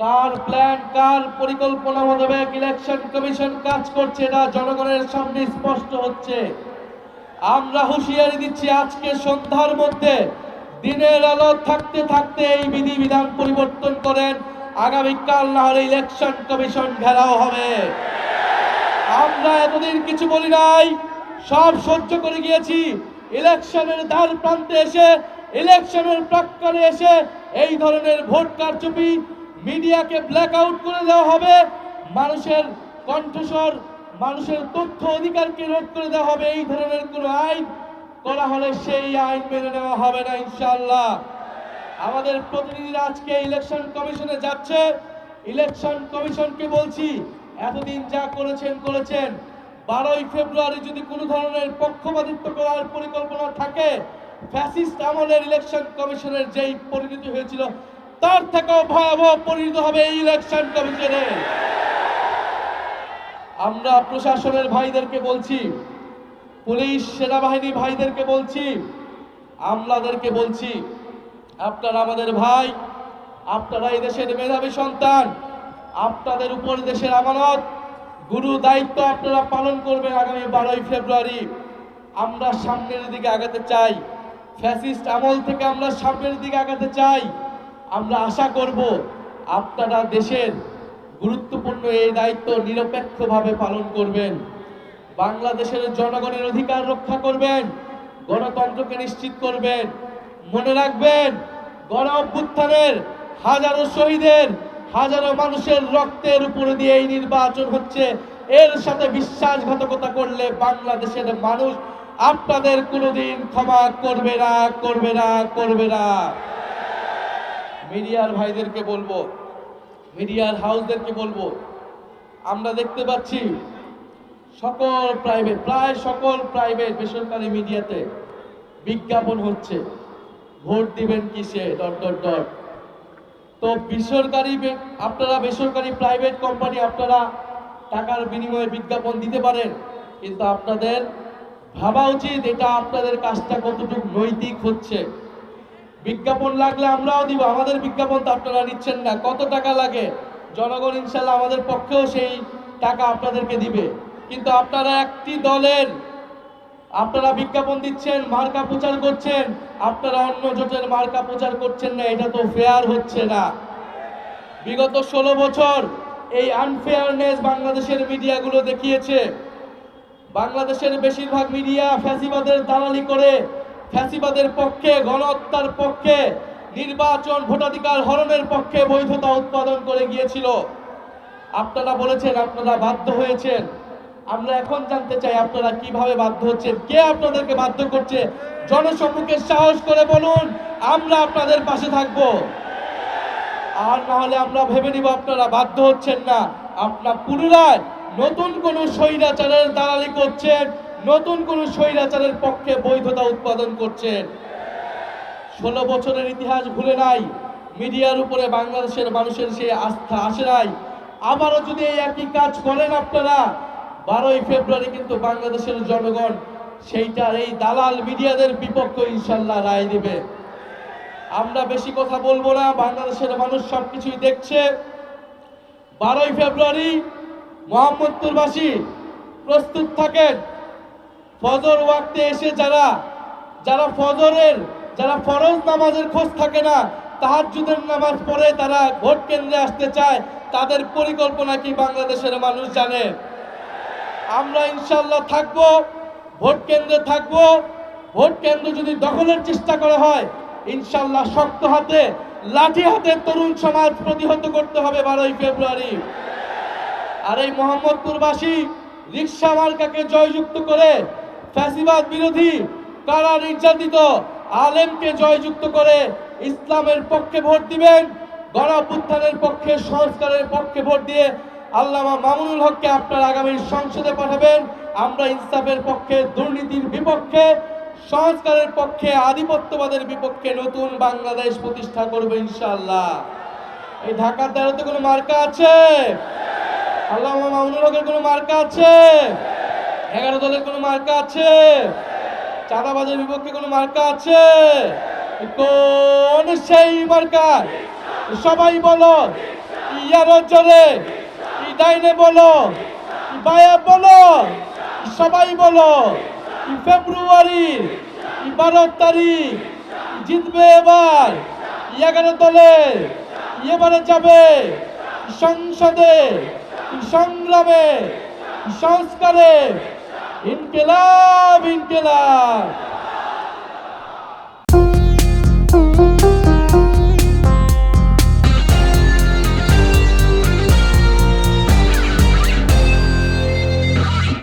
কার plan, কার পরিকল্পনা মোতাবেক election commission কাজ করছে এটা জনগণের সামনে স্পষ্ট হচ্ছে। আমরা হুঁশিয়ারি দিচ্ছি, আজকে সন্ধ্যার মধ্যে দিনের আলো থাকতে থাকতে এই বিধিবিধান পরিবর্তন করেন, আগামীকাল না হলে ইলেকশন কমিশন ঘেরাও হবে। আমরা এতদিন কিছু বলি নাই, সব সহ্য করে গিয়েছি। ইলেকশনের দ্বার প্রান্তে এসে, ইলেকশনের প্রাক্কালে এসে এই ধরনের ভোট কারচুপি, মিডিয়াকে ব্ল্যাক আউট করে দেওয়া হবে, মানুষের কণ্ঠস্বর, মানুষের তথ্য অধিকারকে রোধ করে দেওয়া হবে, এই ধরনের কোনো আইন করা হলে সেই আইন মেনে নেওয়া হবে না ইনশাআল্লাহ। আমাদের প্রতিনিধিরা আজকে ইলেকশন কমিশনে যাচ্ছে। ইলেকশন কমিশনকে বলছি, এতদিন যা করেছেন 12ই ফেব্রুয়ারি যদি কোনো ধরনের পক্ষপাতিত্ব করার পরিকল্পনা থাকে, ফ্যাসিস্ট আমলের ইলেকশন কমিশনের যেই পরিণতি হয়েছিল তার থেকেও ভয়াবহ পরিণত হবে এই ইলেকশন কমিশনে। আমরা প্রশাসনের ভাইদেরকে বলছি, পুলিশ সেনাবাহিনী ভাইদেরকে বলছি, আমলাদেরকে বলছি, আপনারা আমাদের ভাই, আপনারা এই দেশের মেধাবী সন্তান, আপনাদের উপর দেশের আমানত, গুরু দায়িত্ব আপনারা পালন করবেন। আগামী 12ই ফেব্রুয়ারি আমরা সামনের দিকে আগাতে চাই, ফ্যাসিস্ট আমল থেকে আমরা সামনের দিকে আগাতে চাই। আমরা আশা করব আপনারা দেশের গুরুত্বপূর্ণ এই দায়িত্ব নিরপেক্ষভাবে পালন করবেন, বাংলাদেশের জনগণের অধিকার রক্ষা করবেন, গণতন্ত্রকে নিশ্চিত করবেন। মনে রাখবেন, গণ অভ্যুত্থানের হাজারো শহীদের, হাজারো মানুষের রক্তের উপরে দিয়ে এই নির্বাচন হচ্ছে। এর সাথে বিশ্বাসঘাতকতা করলে বাংলাদেশের মানুষ আপনাদের কোনোদিন ক্ষমা করবে না, করবে না, করবে না। মিডিয়ার ভাইদেরকে বলবো, মিডিয়ার হাউসদেরকে বলবো, আমরা দেখতে পাচ্ছি সকল প্রাইভেট, প্রায় সকল প্রাইভেট বেসরকারি মিডিয়াতে বিজ্ঞাপন হচ্ছে, ভোট দিবেন কিসে ... তো আপনারা বেসরকারি প্রাইভেট কোম্পানি, আপনারা টাকার বিনিময়ে বিজ্ঞাপন দিতে পারেন, কিন্তু আপনাদের ভাবা উচিত এটা আপনাদের কাজটা কতটুকু নৈতিক হচ্ছে। বিজ্ঞাপন লাগলে আমরাও দিব, আমাদের বিজ্ঞাপন তো আপনারা নিচ্ছেন না। কত টাকা লাগে জনগণ ইনশাল্লাহ আমাদের পক্ষেও সেই টাকা আপনাদেরকে দিবে, কিন্তু আপনারা একটি দলের আপনারা বিজ্ঞাপন দিচ্ছেন, মার্কা প্রচার করছেন, আপনারা অন্য জোটের মার্কা প্রচার করছেন না, এটা তো ফেয়ার হচ্ছে না। বিগত 16 বছর এই আনফেয়ারনেস বাংলাদেশের মিডিয়াগুলো দেখিয়েছে। বাংলাদেশের বেশিরভাগ মিডিয়া ফ্যাসিবাদের দালালি করে, ফ্যাসিবাদের পক্ষে, গণহত্যার পক্ষে, নির্বাচন ভোটাধিকার হরণের পক্ষে বৈধতা উৎপাদন করে গিয়েছিল। আপনারা বলেছেন আপনারা বাধ্য হয়েছেন। আমরা এখন জানতে চাই আপনারা কিভাবে বাধ্য হচ্ছেন, কে আপনাদেরকে বাধ্য করছে? জনসম্মুখে সাহস করে বলুন, আমরা আপনাদের পাশে থাকব। আর না হলে আমরা ভেবে নিব আপনারা বাধ্য হচ্ছেন না, আপনারা পুনরায় নতুন কোন স্বৈরাচারের দালালি করছেন, নতুন কোন স্বৈরাচারের পক্ষে বৈধতা উৎপাদন করছেন। 16 বছরের ইতিহাস ভুলে নাই, মিডিয়ার উপরে বাংলাদেশের মানুষের সেই আস্থা আসে নাই। আবারও যদি এই একই কাজ করেন আপনারা, 12ই ফেব্রুয়ারি কিন্তু বাংলাদেশের জনগণ সেইটার এই দালাল মিডিয়াদের বিপক্ষে ইনশাল্লাহ রায় দিবে। আমরা বেশি কথা বলবো না, বাংলাদেশের মানুষ সবকিছুই দেখছে। 12ই ফেব্রুয়ারি মোহাম্মদপুরবাসী প্রস্তুত থাকেন। ফজর ওয়াক্তে এসে যারা ফরজ নামাজের খোঁজ থাকে না, তাহাজ্জুদের নামাজ পড়ে তারা ভোট কেন্দ্রে আসতে চায়, তাদের পরিকল্পনা কি বাংলাদেশের মানুষ জানে। আমরা ইনশাল্লাহ থাকবো, ভোট কেন্দ্রে থাকবো। ভোট কেন্দ্র যদি দখলের চেষ্টা করা হয়, ইনশাল্লাহ শক্ত হাতে, লাঠি হাতে তরুণ সমাজ প্রতিহত করতে হবে 12ই ফেব্রুয়ারি। আর এই মোহাম্মদপুরবাসী রিকশা মার্কাকে জয়যুক্ত করে, ফ্যাসিবাদ বিরোধী কারা নির্যাতিত আলেমকে জয়যুক্ত করে ইসলামের পক্ষে ভোট দিবেন, গণ অভ্যুত্থানের পক্ষে, সংস্কারের পক্ষে ভোট দিয়ে আল্লামা মামুনুল হককে আপনারা আগামী সংসদে পাঠাবেন। আমরা ইনসাফের পক্ষে, দুর্নীতির বিপক্ষে, সংস্কারের পক্ষে, আধিপত্যবাদের বিপক্ষে নতুন বাংলাদেশ প্রতিষ্ঠা করবে ইনশাআল্লাহ। এই ঢাকার 13তে কোনো মার্কা আছে? আল্লামা মামুনুল হকের কোনো মার্কা আছে? 11 দলের কোনো মার্কা আছে? চাঁদাবাজের বিপক্ষে কোনো মার্কা আছে? কোন সেই মার্কা? সবাই বলো ইয়ারো জোরে ডাইনে বলো, বায়া বলো, সবাই বলো ফেব্রুয়ারির 12 তারিখ জিতবে এবার 11 দলে, এবারে যাবে সংসদে, সংগ্রামে, সংস্কারে, ইনকিলাব ইনকিলাব।